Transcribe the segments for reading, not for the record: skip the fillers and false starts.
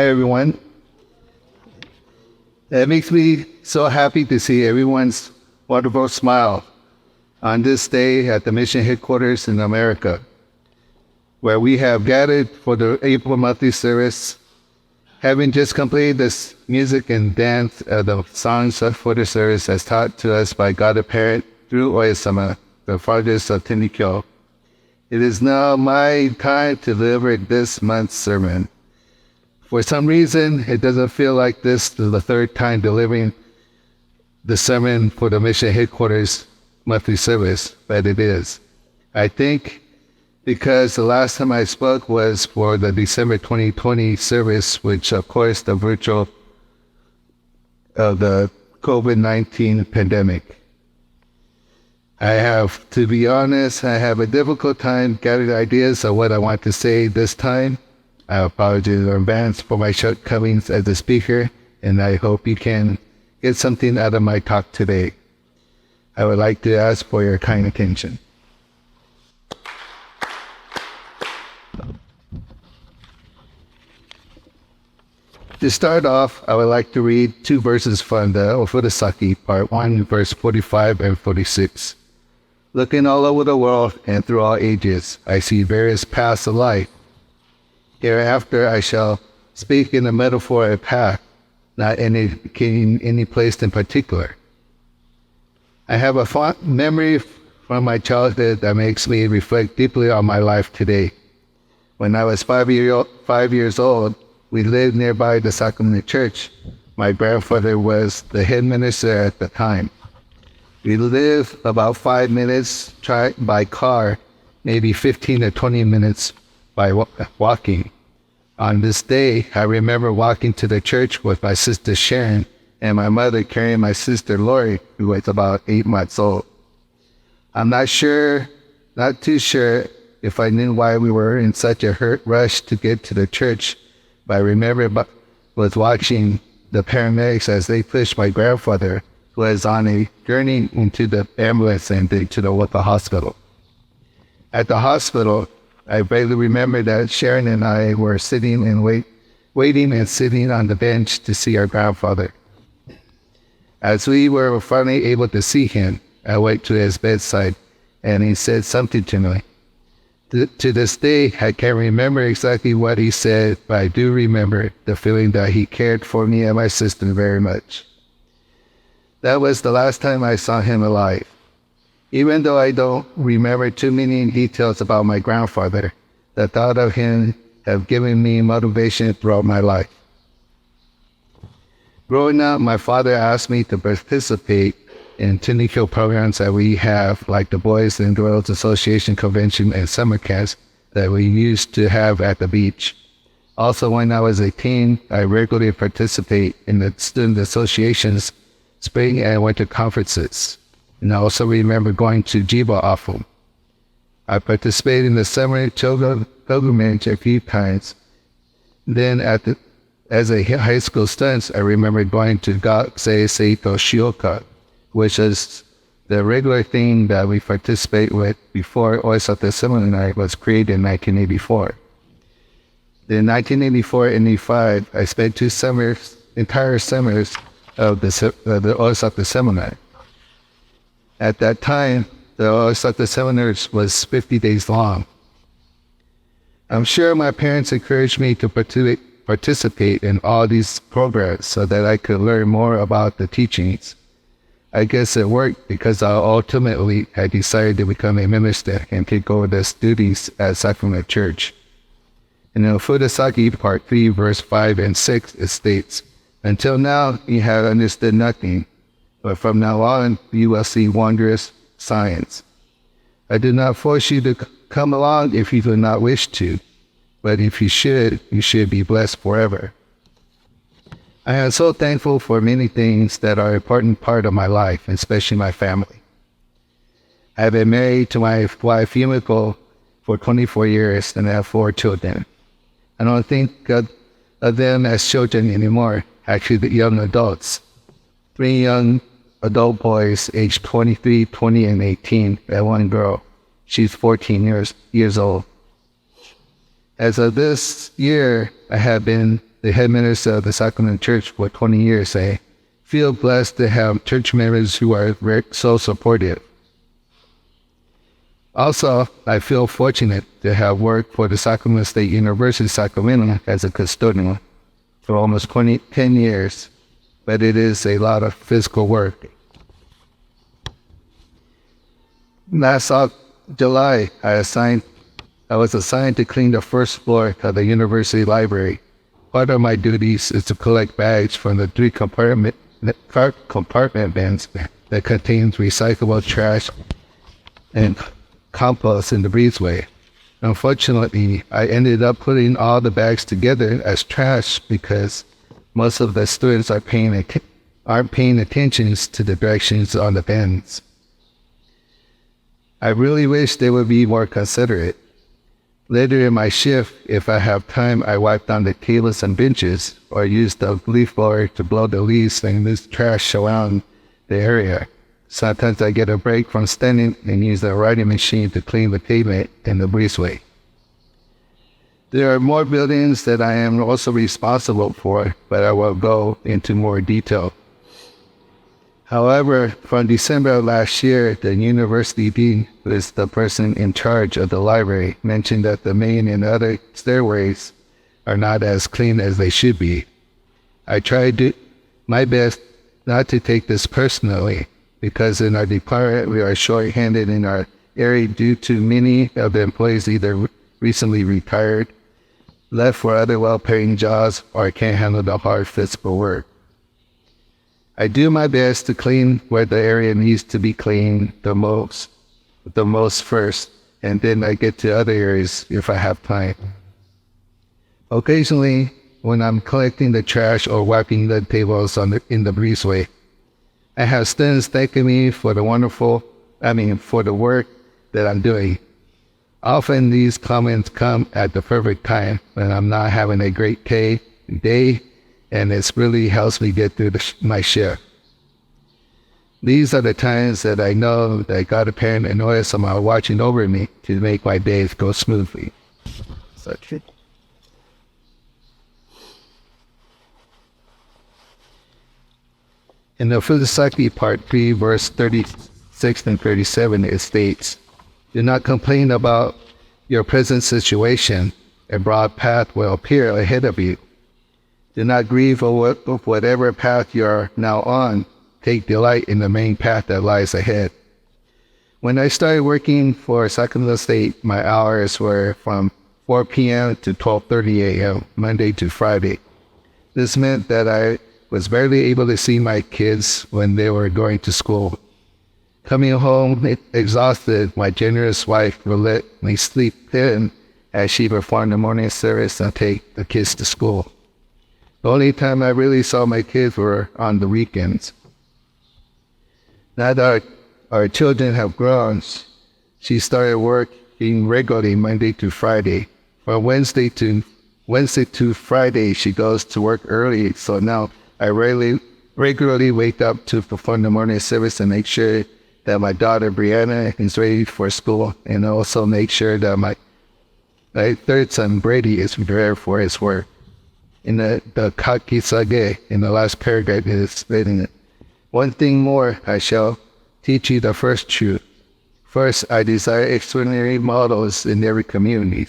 Hi, everyone. It makes me so happy to see everyone's wonderful smile on this day at the mission headquarters in America, where we have gathered for the April monthly service, having just completed this music and dance the songs for the service as taught to us by God the Parent through Oya-sama, the fathers of Tenrikyo. It is now my time to deliver this month's sermon. For some reason, it doesn't feel like this is the third time delivering the sermon for the mission headquarters monthly service, but it is. I think because the last time I spoke was for the December 2020 service, which of course the virtual of the COVID-19 pandemic. To be honest, I have a difficult time gathering ideas of what I want to say this time. I apologize in advance for my shortcomings as a speaker, and I hope you can get something out of my talk today. I would like to ask for your kind attention. To start off, I would like to read two verses from the Ofurasaki, part 1, verse 45 and 46. Looking all over the world and through all ages, I see various paths of life. Hereafter I shall speak in the metaphor of a path, not indicating any place in particular. I have a fond memory from my childhood that makes me reflect deeply on my life today. When I was 5 years old, we lived nearby the Sacrament Church. My grandfather was the head minister at the time. We lived about 5 minutes by car, maybe 15 to 20 minutes by walking. On this day, I remember walking to the church with my sister Sharon and my mother carrying my sister Lori, who was about 8 months old. I'm not too sure if I knew why we were in such a rush to get to the church, but I remember was watching the paramedics as they pushed my grandfather, who was on a journey into the ambulance and to the hospital. At the hospital, I vaguely remember that Sharon and I were sitting and waiting and sitting on the bench to see our grandfather. As we were finally able to see him, I went to his bedside and he said something to me. To this day, I can't remember exactly what he said, but I do remember the feeling that he cared for me and my sister very much. That was the last time I saw him alive. Even though I don't remember too many details about my grandfather, the thought of him have given me motivation throughout my life. Growing up, my father asked me to participate in Tenrikyo programs that we have, like the Boys and Girls Association Convention and summer camps that we used to have at the beach. Also, when I was a teen, I regularly participate in the student association's spring and winter conferences. And I also remember going to Jiba often. I participated in the summer children pilgrimage a few times. Then as a high school student, I remember going to Gakusei Seito Shioka, which is the regular thing that we participate with before Oisata Seminary was created in 1984. In 1984 and 85, I spent 2 entire summers of the Oisata Seminary. At that time, the Oisata Seminary was 50 days long. I'm sure my parents encouraged me to participate in all these programs so that I could learn more about the teachings. I guess it worked because I ultimately had decided to become a minister and take over the duties at Sacrament Church. In the Ofurasaki part 3, verse 5 and 6, it states, "Until now you have understood nothing, but from now on you will see wondrous signs. I do not force you to come along if you do not wish to, but if you should be blessed forever." I am so thankful for many things that are an important part of my life, especially my family. I have been married to my wife Yumiko for 24 years and I have 4 children. I don't think of them as children anymore, actually the young adults. 3 young adult boys aged 23, 20, and 18, and 1 girl. She's 14 years old. As of this year, I have been the head minister of the Sacrament Church for 20 years, I feel blessed to have church members who are so supportive. Also, I feel fortunate to have worked for the Sacramento State University, Sacramento as a custodian for almost 10 years, but it is a lot of physical work. Last July, I was assigned to clean the first floor of the university library. Part of my duties is to collect bags from the 3 compartment bins that contains recyclable trash and compost in the breezeway. Unfortunately, I ended up putting all the bags together as trash because most of the students aren't paying attention to the directions on the bins. I really wish they would be more considerate. Later in my shift, if I have time, I wipe down the tables and benches or use the leaf blower to blow the leaves and loose trash around the area. Sometimes I get a break from standing and use the writing machine to clean the pavement and the breezeway. There are more buildings that I am also responsible for, but I will go into more detail. However, from December of last year, the university dean, who is the person in charge of the library, mentioned that the main and other stairways are not as clean as they should be. I tried my best not to take this personally, because in our department we are short-handed in our area due to many of the employees either recently retired, left for other well-paying jobs, or can't handle the hard physical work. I do my best to clean where the area needs to be cleaned the most first, and then I get to other areas if I have time. Occasionally, when I'm collecting the trash or wiping the tables in the breezeway, I have students thanking me for the work that I'm doing. Often these comments come at the perfect time when I'm not having a great day, and it really helps me get through my shift. These are the times that I know that God apparent and oil somehow watching over me to make my days go smoothly. In the Philosophy Part 3, verse 36 and 37, it states, "Do not complain about your present situation. A broad path will appear ahead of you. Do not grieve over whatever path you are now on. Take delight in the main path that lies ahead." When I started working for Sacramento State, my hours were from 4 p.m. to 12:30 a.m., Monday to Friday. This meant that I was barely able to see my kids when they were going to school. Coming home exhausted, my generous wife would let me sleep in as she performed the morning service and take the kids to school. The only time I really saw my kids were on the weekends. Now that our children have grown, she started working regularly Monday to Friday. From Wednesday to Friday, she goes to work early, so now I regularly wake up to perform the morning service and make sure that my daughter Brianna is ready for school, and also make sure that my third son Brady is prepared for his work. In the Kakisage, in the last paragraph, it is written, "One thing more I shall teach you the first truth. First, I desire extraordinary models in every community.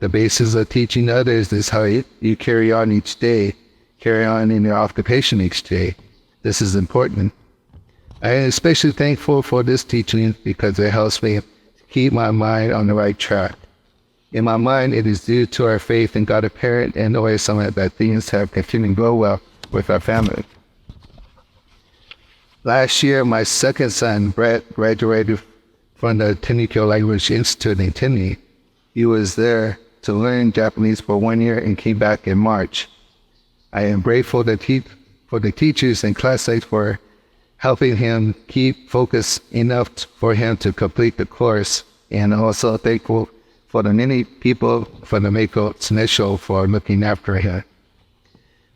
The basis of teaching others is how you carry on each day, carry on in your occupation each day. This is important. I am especially thankful for this teaching because it helps me keep my mind on the right track. In my mind, it is due to our faith in God apparent and always something that things have continued to go well with our family." Last year, my second son, Brett, graduated from the Tenrikyo Language Institute in Tenri. He was there to learn Japanese for 1 year and came back in March. I am grateful for the teachers and classmates for helping him keep focused enough for him to complete the course, and also thankful for the many people from the Mako Tsunesho for looking after him.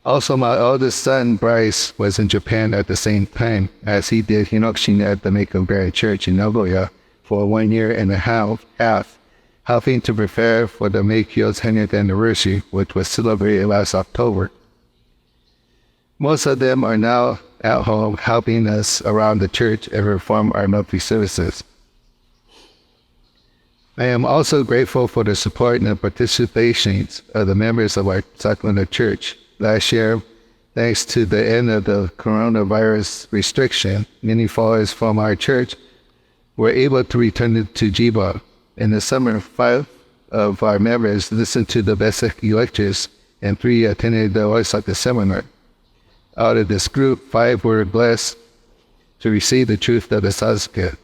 Also, my oldest son, Bryce, was in Japan at the same time, as he did Hinokshin at the Mako Gary Church in Nagoya for 1 year and a half. helping to prepare for the Meikyo's 100th anniversary, which was celebrated last October. Most of them are now at home helping us around the church and perform our monthly services. I am also grateful for the support and participations of the members of our Sacramento Church. Last year, thanks to the end of the coronavirus restriction, many followers from our church were able to return to Jiba. In the summer, 5 of our members listened to the basic lectures and 3 attended the Osaka seminar. Out of this group, 5 were blessed to receive the truth of the Sasuke.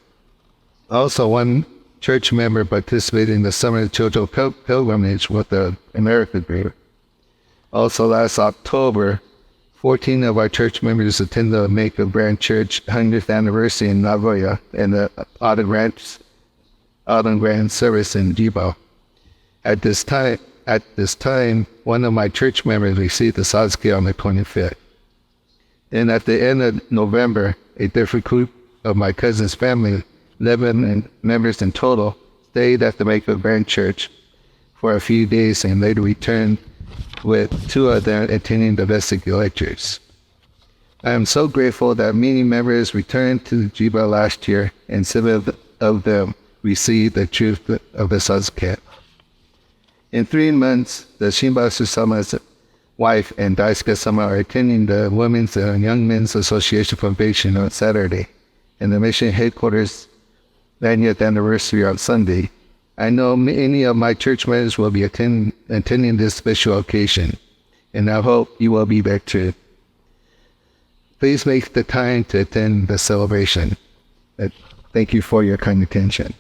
Also, 1 church member participated in the summer Chojo pilgrimage with the American group. Also, last October, 14 of our church members attended the Meiko Grand Church 100th anniversary in Nagoya and the Autumn Grand service in Jibo. At this time, 1 of my church members received the Sasuke on the 25th. And at the end of November, a different group of my cousin's family, 11 members in total, stayed at the Meiko Grand Church for a few days and later returned with 2 of them attending the basic lectures. I am so grateful that many members returned to Jiba last year and 7 of them received the truth of the Sasuke. In 3 months, the Shinbasu-sama's wife and Daisuke-sama are attending the Women's and Young Men's Association Convention on Saturday and the mission headquarters 90th anniversary on Sunday. I know many of my church members will be attending this special occasion, and I hope you will be there too. Please make the time to attend the celebration. Thank you for your kind attention.